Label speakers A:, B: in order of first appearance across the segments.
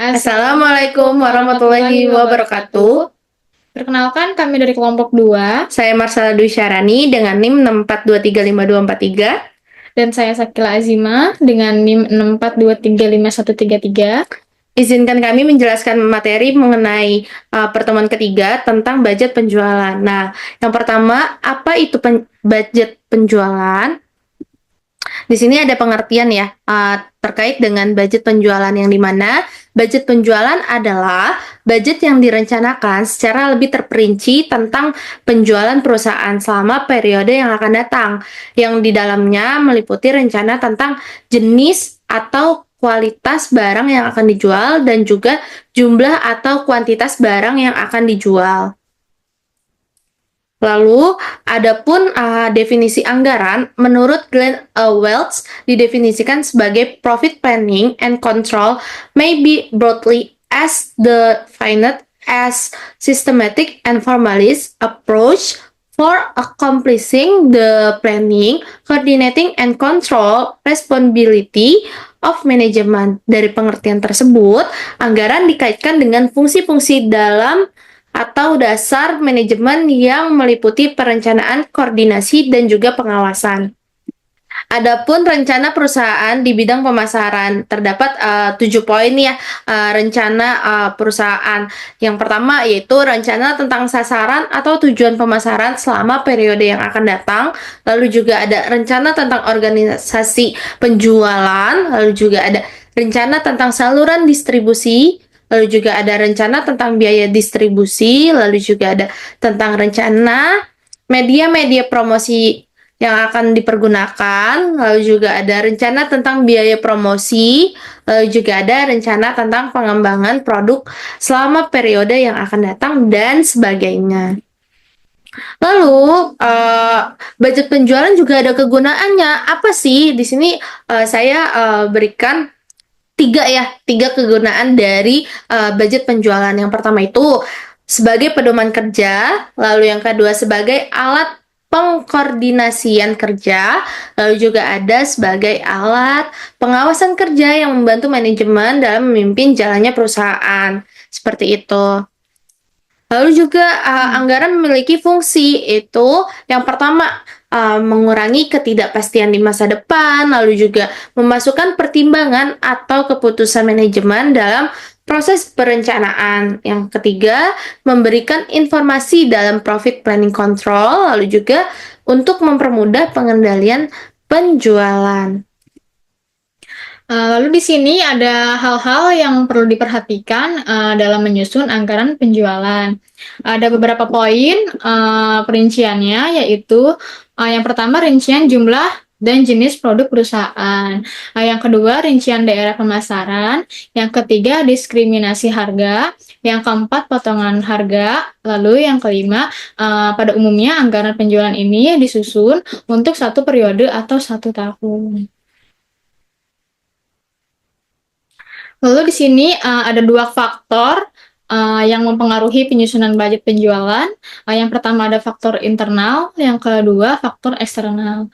A: Assalamualaikum warahmatullahi wabarakatuh.
B: Perkenalkan, kami dari kelompok 2.
A: Saya Marsala Dwi Syarani dengan NIM 642352243.
B: Dan saya Sakila Azima dengan NIM 642355133.
A: Izinkan kami menjelaskan materi mengenai pertemuan ketiga tentang budget penjualan. Nah, yang pertama, apa itu budget penjualan? Di sini ada pengertian ya terkait dengan budget penjualan, yang dimana budget penjualan adalah budget yang direncanakan secara lebih terperinci tentang penjualan perusahaan selama periode yang akan datang, yang di dalamnya meliputi rencana tentang jenis atau kualitas barang yang akan dijual dan juga jumlah atau kuantitas barang yang akan dijual. Lalu, adapun definisi anggaran, menurut Glenn Welch, didefinisikan sebagai profit planning and control may be broadly as defined as systematic and formalist approach for accomplishing the planning, coordinating, and control responsibility of management. Dari pengertian tersebut, anggaran dikaitkan dengan fungsi-fungsi dalam atau dasar manajemen yang meliputi perencanaan, koordinasi, dan juga pengawasan. Adapun rencana perusahaan di bidang pemasaran, terdapat 7 poin ya rencana perusahaan. Yang pertama yaitu rencana tentang sasaran atau tujuan pemasaran selama periode yang akan datang. Lalu juga ada rencana tentang organisasi penjualan, lalu juga ada rencana tentang saluran distribusi, lalu juga ada rencana tentang biaya distribusi, lalu juga ada tentang rencana media-media promosi yang akan dipergunakan, lalu juga ada rencana tentang biaya promosi, lalu juga ada rencana tentang pengembangan produk selama periode yang akan datang, dan sebagainya. Lalu, budget penjualan juga ada kegunaannya. Apa sih? Di sini saya berikan tiga kegunaan dari budget penjualan. Yang pertama itu sebagai pedoman kerja, lalu yang kedua sebagai alat pengkoordinasian kerja, lalu juga ada sebagai alat pengawasan kerja yang membantu manajemen dalam memimpin jalannya perusahaan. Seperti itu. Lalu juga anggaran memiliki fungsi, itu yang pertama mengurangi ketidakpastian di masa depan, lalu juga memasukkan pertimbangan atau keputusan manajemen dalam proses perencanaan. Yang ketiga, memberikan informasi dalam profit planning control, lalu juga untuk mempermudah pengendalian penjualan.
B: Lalu di sini ada hal-hal yang perlu diperhatikan dalam menyusun anggaran penjualan. Ada beberapa poin perinciannya, yaitu yang pertama rincian jumlah dan jenis produk perusahaan. Yang kedua rincian daerah pemasaran. Yang ketiga diskriminasi harga. Yang keempat potongan harga. Lalu yang kelima pada umumnya anggaran penjualan ini disusun untuk satu periode atau 1 tahun. Lalu di sini ada 2 faktor yang mempengaruhi penyusunan budget penjualan. Yang pertama ada faktor internal, yang kedua faktor eksternal.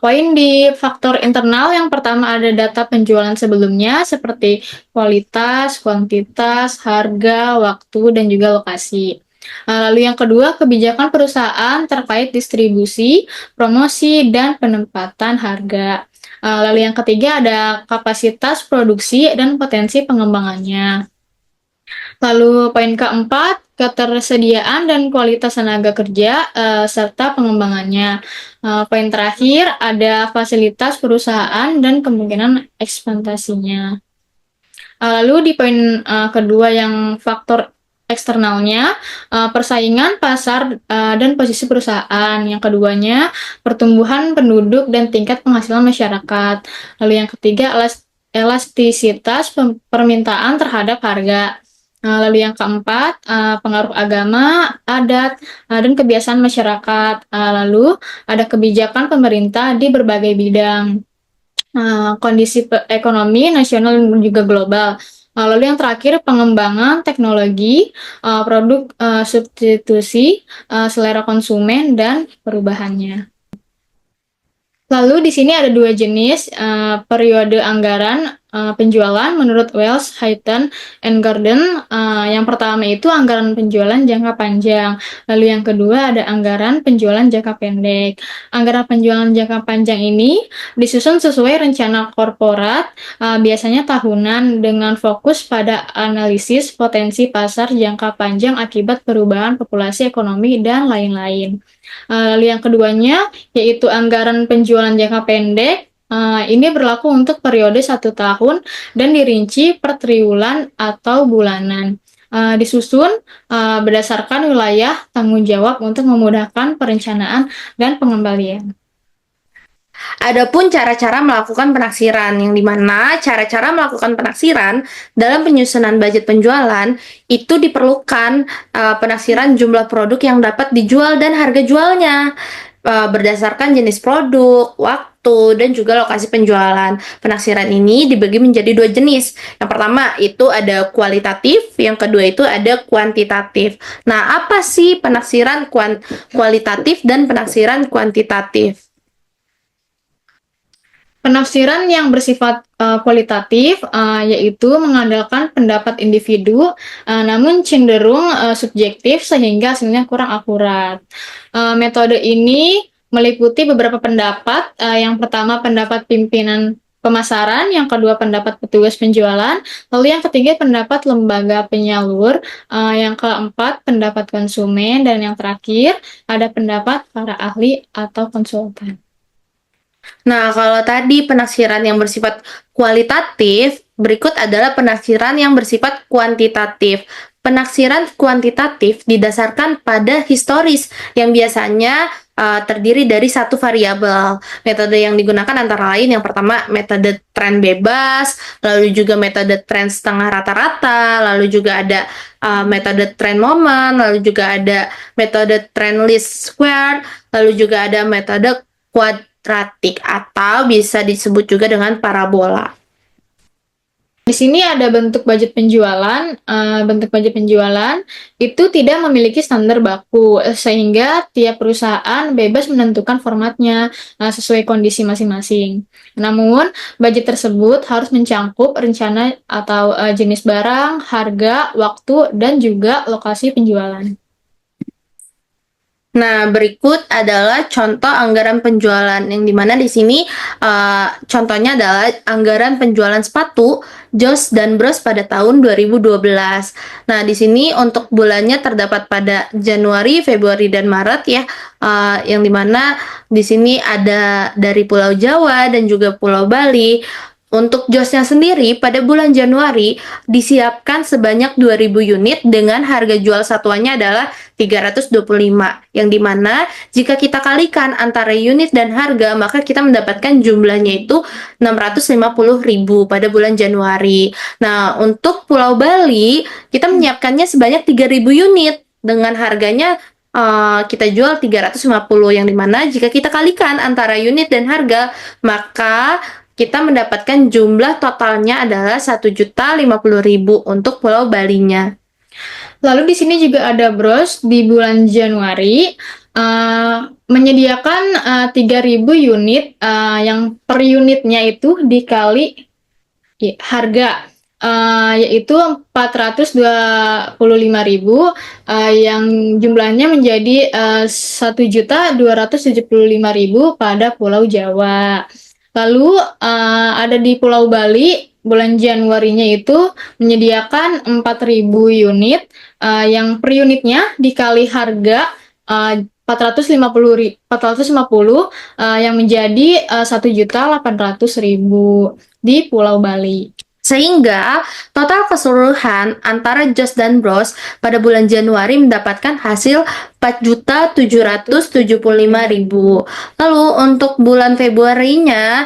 B: Poin di faktor internal yang pertama ada data penjualan sebelumnya seperti kualitas, kuantitas, harga, waktu, dan juga lokasi. Lalu yang kedua kebijakan perusahaan terkait distribusi, promosi, dan penempatan harga. Lalu yang ketiga ada kapasitas produksi dan potensi pengembangannya. Lalu poin keempat, ketersediaan dan kualitas tenaga kerja serta pengembangannya. Poin terakhir ada fasilitas perusahaan dan kemungkinan ekspansinya. Lalu di poin kedua yang faktor eksternalnya, persaingan pasar dan posisi perusahaan. Yang keduanya, pertumbuhan penduduk dan tingkat penghasilan masyarakat. Lalu yang ketiga, elastisitas permintaan terhadap harga. Lalu yang keempat, pengaruh agama, adat, dan kebiasaan masyarakat. Lalu ada kebijakan pemerintah di berbagai bidang. Kondisi ekonomi nasional dan juga global. Lalu yang terakhir pengembangan teknologi, produk substitusi, selera konsumen, dan perubahannya. Lalu di sini ada dua jenis periode anggaran penjualan menurut Wells, Hayton, and Gordon. Yang pertama itu anggaran penjualan jangka panjang. Lalu yang kedua ada anggaran penjualan jangka pendek. Anggaran penjualan jangka panjang ini disusun sesuai rencana korporat, biasanya tahunan dengan fokus pada analisis potensi pasar jangka panjang akibat perubahan populasi ekonomi dan lain-lain. Lalu yang keduanya yaitu anggaran penjualan jangka pendek. Ini berlaku untuk periode 1 tahun dan dirinci per triwulan atau bulanan. Disusun berdasarkan wilayah tanggung jawab untuk memudahkan perencanaan dan pengembalian.
A: Adapun cara-cara melakukan penaksiran, yang dimana cara-cara melakukan penaksiran dalam penyusunan budget penjualan itu diperlukan penaksiran jumlah produk yang dapat dijual dan harga jualnya berdasarkan jenis produk, waktu, dan juga lokasi penjualan. Penaksiran ini dibagi menjadi dua jenis. Yang pertama itu ada kualitatif, yang kedua itu ada kuantitatif. Nah, apa sih penaksiran kualitatif dan penaksiran kuantitatif?
B: Penafsiran yang bersifat kualitatif yaitu mengandalkan pendapat individu, namun cenderung subjektif sehingga hasilnya kurang akurat. Metode ini meliputi beberapa pendapat. Yang pertama pendapat pimpinan pemasaran, yang kedua pendapat petugas penjualan, lalu yang ketiga pendapat lembaga penyalur, yang keempat pendapat konsumen, dan yang terakhir ada pendapat para ahli atau konsultan.
A: Nah, kalau tadi penaksiran yang bersifat kualitatif, berikut adalah penaksiran yang bersifat kuantitatif. Penaksiran kuantitatif didasarkan pada historis yang biasanya terdiri dari satu variabel. Metode yang digunakan antara lain yang pertama metode tren bebas, lalu juga metode tren setengah rata-rata, lalu juga ada metode tren momen, lalu juga ada metode tren least square, lalu juga ada metode kuadratik atau bisa disebut juga dengan parabola.
B: Di sini ada bentuk budget penjualan. Bentuk budget penjualan itu tidak memiliki standar baku, sehingga tiap perusahaan bebas menentukan formatnya sesuai kondisi masing-masing. Namun, budget tersebut harus mencakup rencana atau jenis barang, harga, waktu, dan juga lokasi penjualan.
A: Nah, berikut adalah contoh anggaran penjualan yang dimana di sini contohnya adalah anggaran penjualan sepatu Joss dan Bros pada tahun 2012. Nah, di sini untuk bulannya terdapat pada Januari, Februari, dan Maret ya, yang dimana di sini ada dari Pulau Jawa dan juga Pulau Bali. Untuk Jossnya sendiri, pada bulan Januari disiapkan sebanyak 2.000 unit dengan harga jual satuannya adalah 325, yang dimana jika kita kalikan antara unit dan harga, maka kita mendapatkan jumlahnya itu 650.000 pada bulan Januari. Nah, untuk Pulau Bali, kita menyiapkannya sebanyak 3.000 unit dengan harganya kita jual 350, yang dimana jika kita kalikan antara unit dan harga, maka kita mendapatkan jumlah totalnya adalah 1.050.000 untuk Pulau Balinya.
B: Lalu di sini juga ada Bros di bulan Januari menyediakan 3.000 unit yang per unitnya itu dikali harga yaitu 425.000 yang jumlahnya menjadi 1.275.000 pada Pulau Jawa. Lalu ada di Pulau Bali, bulan Januarinya itu menyediakan 4.000 unit yang per unitnya dikali harga 450 yang menjadi 1.800.000 di Pulau Bali.
A: Sehingga total keseluruhan antara Joss dan Bros pada bulan Januari mendapatkan hasil 4.775.000. Lalu untuk bulan Februarinya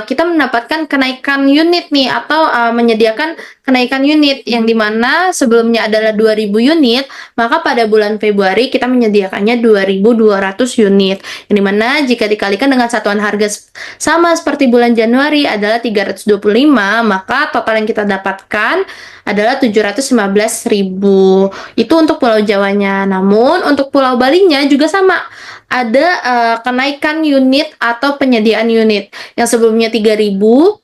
A: kita mendapatkan kenaikan unit nih atau menyediakan kenaikan unit yang dimana sebelumnya adalah 2.000 unit, maka pada bulan Februari kita menyediakannya 2.200 unit. Yang dimana jika dikalikan dengan satuan harga sama seperti bulan Januari adalah 325, maka total yang kita dapatkan adalah 715.000. Itu untuk Pulau Jawanya. Namun untuk Pulau Balinya juga sama. ada kenaikan unit atau penyediaan unit. Yang sebelumnya 3.000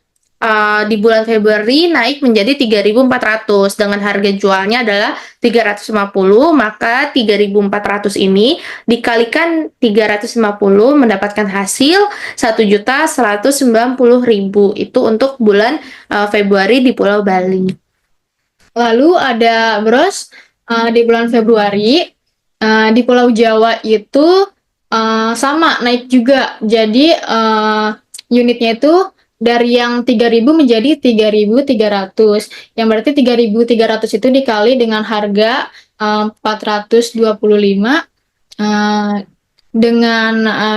A: di bulan Februari naik menjadi 3.400 dengan harga jualnya adalah 350, maka 3.400 ini dikalikan 350 mendapatkan hasil 1.190.000. Itu untuk bulan Februari di Pulau Bali.
B: Lalu ada Bros, di bulan Februari di Pulau Jawa itu sama naik juga. Jadi unitnya itu dari yang 3.000 menjadi 3.300. Yang berarti 3.300 itu dikali dengan harga 425 dengan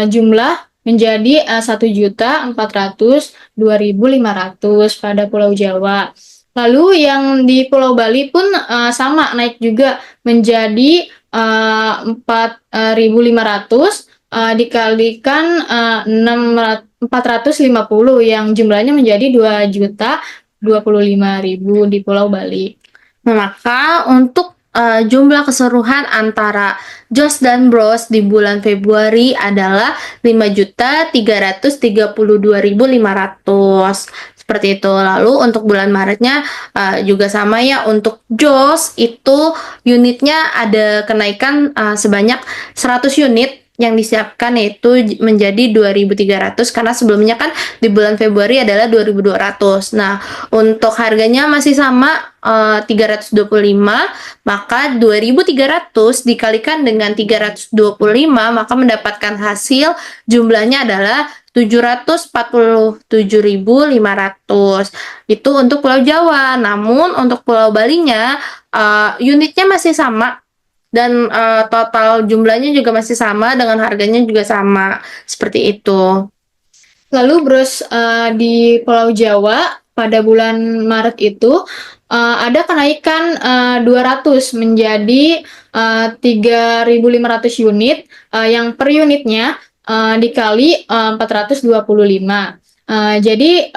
B: jumlah menjadi 1.402.500 pada Pulau Jawa. Lalu yang di Pulau Bali pun sama naik juga menjadi 4.500 dikalikan 450 yang jumlahnya menjadi 2.025.000 di Pulau Bali.
A: Maka untuk jumlah keseluruhan antara Jos dan Bros di bulan Februari adalah 5.332.500. Seperti itu. Lalu untuk bulan Maretnya juga sama ya. Untuk Jos itu unitnya ada kenaikan sebanyak 100 unit yang disiapkan, yaitu menjadi 2.300 karena sebelumnya kan di bulan Februari adalah 2.200. Nah, untuk harganya masih sama 325, maka 2.300 dikalikan dengan 325 maka mendapatkan hasil jumlahnya adalah 747.500. Itu untuk Pulau Jawa. Namun untuk Pulau Balinya unitnya masih sama dan total jumlahnya juga masih sama dengan harganya juga sama. Seperti itu.
B: Lalu Bros, di Pulau Jawa pada bulan Maret itu ada kenaikan 200 menjadi 3.500 unit yang per unitnya dikali 425. Jadi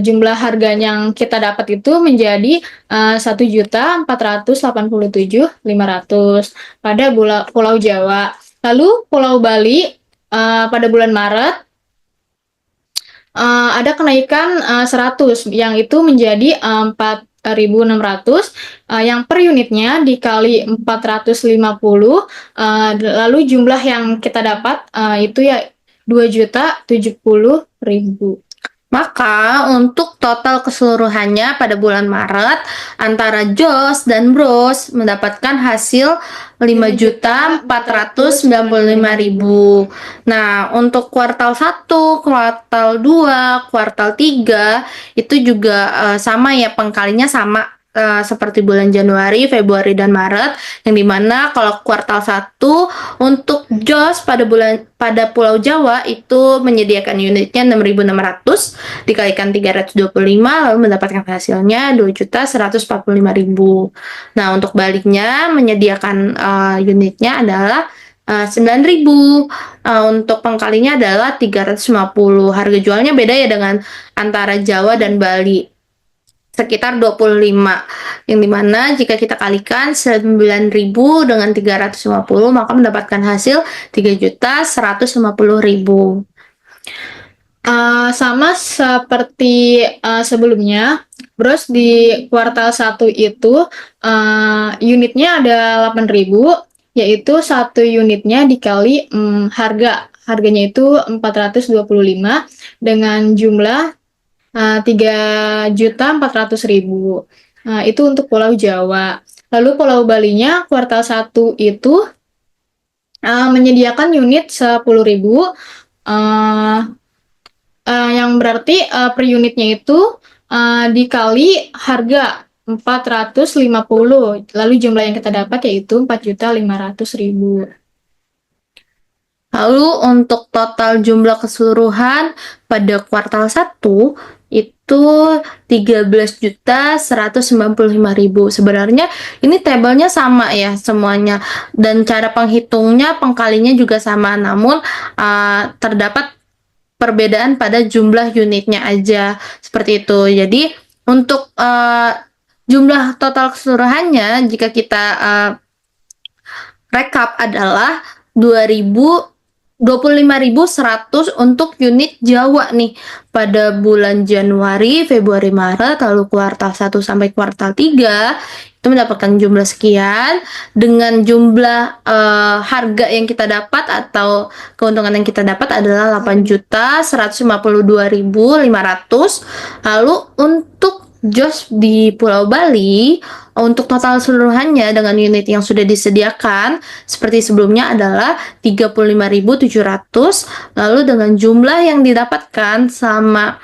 B: jumlah harganya yang kita dapat itu menjadi 1.487.500 pada Pulau Jawa. Lalu Pulau Bali pada bulan Maret ada kenaikan 100 yang itu menjadi 4.600 yang per unitnya dikali 450 lalu jumlah yang kita dapat itu ya 2.070.000.
A: Maka untuk total keseluruhannya pada bulan Maret antara Jos dan Bros mendapatkan hasil 5.495.000. Nah, untuk kuartal 1, kuartal 2, kuartal 3 itu juga sama ya, pengkalinya sama seperti bulan Januari, Februari, dan Maret, yang dimana kalau kuartal 1 untuk Jos pada Pulau Jawa itu menyediakan unitnya 6.600 dikalikan 325 lalu mendapatkan hasilnya 2.145.000. Nah, untuk baliknya menyediakan unitnya adalah 9.000. Untuk pengkalinya adalah 350. Harga jualnya beda ya dengan antara Jawa dan Bali, sekitar 25, yang dimana jika kita kalikan 9.000 dengan 350 maka mendapatkan hasil 3.150.000.
B: Sama seperti sebelumnya, Bros, di kuartal 1 itu unitnya ada 8.000, yaitu satu unitnya dikali harganya itu 425 dengan jumlah 3.400.000. Itu untuk Pulau Jawa. Lalu Pulau Balinya kuartal 1 itu menyediakan unit 10.000 yang berarti per unitnya itu dikali harga 450. Lalu jumlah yang kita dapat yaitu 4.500.000.
A: Lalu untuk total jumlah keseluruhan pada kuartal 1 itu 13.195.000. Sebenarnya ini tabelnya sama ya semuanya, dan cara penghitungnya pengkalinya juga sama, namun terdapat perbedaan pada jumlah unitnya aja, seperti itu. Jadi untuk jumlah total keseluruhannya jika kita rekap adalah 2.000 25.100 untuk unit Jawa nih pada bulan Januari, Februari, Maret, lalu kuartal 1 sampai kuartal 3 itu mendapatkan jumlah sekian dengan jumlah harga yang kita dapat atau keuntungan yang kita dapat adalah 8.152.500. Lalu untuk JOS di Pulau Bali untuk total seluruhannya dengan unit yang sudah disediakan seperti sebelumnya adalah 35.700, lalu dengan jumlah yang didapatkan sama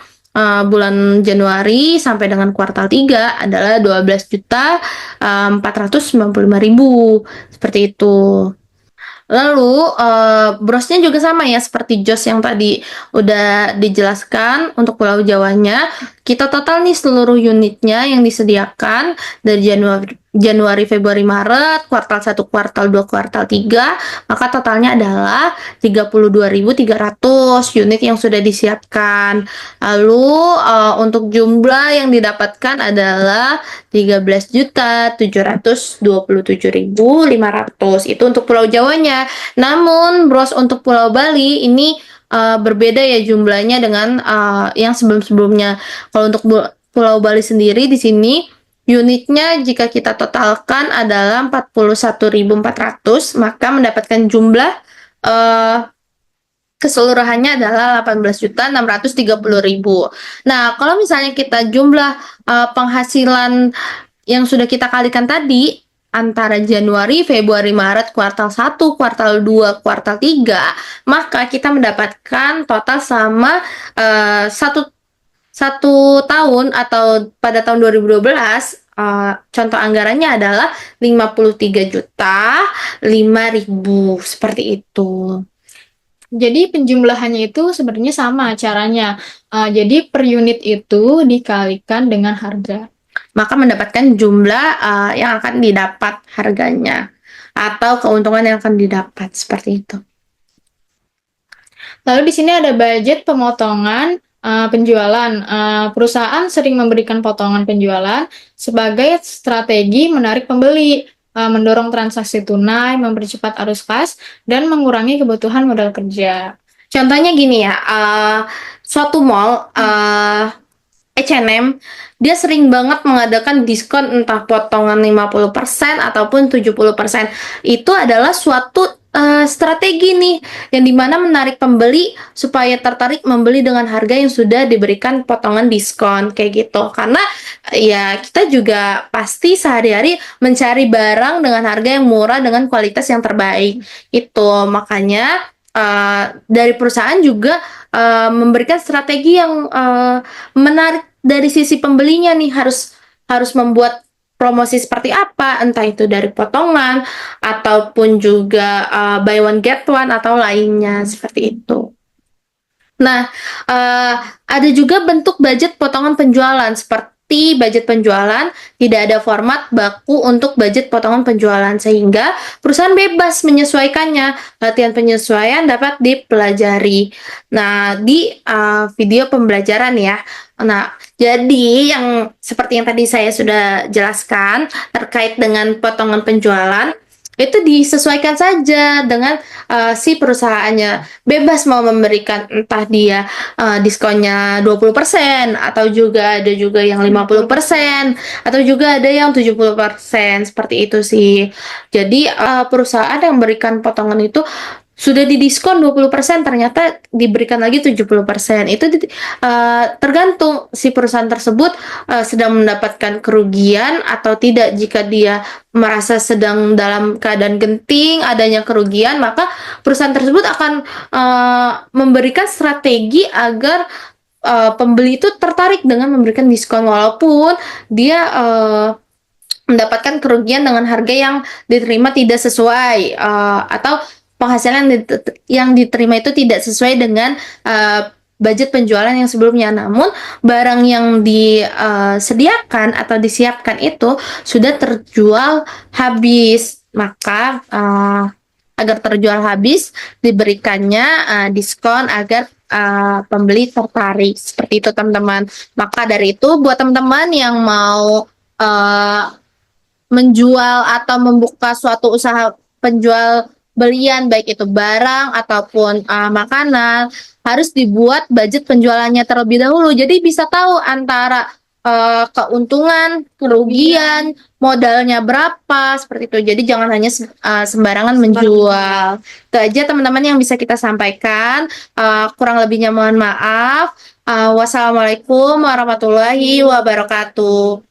A: bulan Januari sampai dengan kuartal 3 adalah 12.495.000 seperti itu. Lalu brosnya juga sama ya seperti JOS yang tadi udah dijelaskan untuk Pulau Jawanya. Kita total nih seluruh unitnya yang disediakan dari Januari, Februari, Maret, kuartal 1, kuartal 2, kuartal 3, maka totalnya adalah 32.300 unit yang sudah disiapkan. Lalu untuk jumlah yang didapatkan adalah 13.727.500. Itu untuk Pulau Jawanya. Namun bros untuk Pulau Bali ini berbeda ya jumlahnya dengan yang sebelum-sebelumnya. Kalau untuk Pulau Bali sendiri di sini unitnya jika kita totalkan adalah 41.400, maka mendapatkan jumlah keseluruhannya adalah 18.630.000. Nah, kalau misalnya kita jumlah penghasilan yang sudah kita kalikan tadi antara Januari, Februari, Maret, kuartal 1, kuartal 2, kuartal 3, maka kita mendapatkan total sama satu tahun atau pada tahun 2012 contoh anggarannya adalah 53.005.000 seperti itu.
B: Jadi penjumlahannya itu sebenarnya sama caranya. Jadi per unit itu dikalikan dengan harga.
A: Maka mendapatkan jumlah yang akan didapat harganya atau keuntungan yang akan didapat seperti itu.
B: Lalu di sini ada budget pemotongan penjualan. Perusahaan sering memberikan potongan penjualan sebagai strategi menarik pembeli, mendorong transaksi tunai, mempercepat arus kas, dan mengurangi kebutuhan modal kerja.
A: Contohnya gini ya, suatu mall H&M dia sering banget mengadakan diskon entah potongan 50% ataupun 70%. Itu adalah suatu strategi nih yang dimana menarik pembeli supaya tertarik membeli dengan harga yang sudah diberikan potongan diskon kayak gitu. Karena ya kita juga pasti sehari-hari mencari barang dengan harga yang murah dengan kualitas yang terbaik. Itu makanya dari perusahaan juga memberikan strategi yang menarik dari sisi pembelinya nih, harus membuat promosi seperti apa, entah itu dari potongan ataupun juga buy one get one atau lainnya seperti itu. Nah, ada juga bentuk budget potongan penjualan seperti budget penjualan, tidak ada format baku untuk budget potongan penjualan sehingga perusahaan bebas menyesuaikannya. Latihan penyesuaian dapat dipelajari. Nah, di video pembelajaran ya. Nah, jadi yang seperti yang tadi saya sudah jelaskan terkait dengan potongan penjualan itu disesuaikan saja dengan si perusahaannya. Bebas mau memberikan entah dia diskonnya 20% atau juga ada juga yang 50% atau juga ada yang 70% seperti itu sih. Jadi perusahaan yang memberikan potongan itu sudah didiskon 20% ternyata diberikan lagi 70%. Itu tergantung si perusahaan tersebut sedang mendapatkan kerugian atau tidak. Jika dia merasa sedang dalam keadaan genting adanya kerugian, maka perusahaan tersebut akan memberikan strategi agar pembeli itu tertarik dengan memberikan diskon walaupun dia mendapatkan kerugian dengan harga yang diterima tidak sesuai atau penghasilan yang diterima itu tidak sesuai dengan budget penjualan yang sebelumnya. Namun barang yang disediakan atau disiapkan itu sudah terjual habis, maka agar terjual habis diberikannya diskon agar pembeli tertarik. Seperti itu teman-teman. Maka dari itu buat teman-teman yang mau menjual atau membuka suatu usaha penjual belian, baik itu barang ataupun makanan, harus dibuat budget penjualannya terlebih dahulu. Jadi bisa tahu antara keuntungan, kerugian, modalnya berapa, seperti itu. Jadi jangan hanya sembarangan menjual. Itu aja teman-teman yang bisa kita sampaikan. Kurang lebihnya mohon maaf. Wassalamualaikum warahmatullahi wabarakatuh.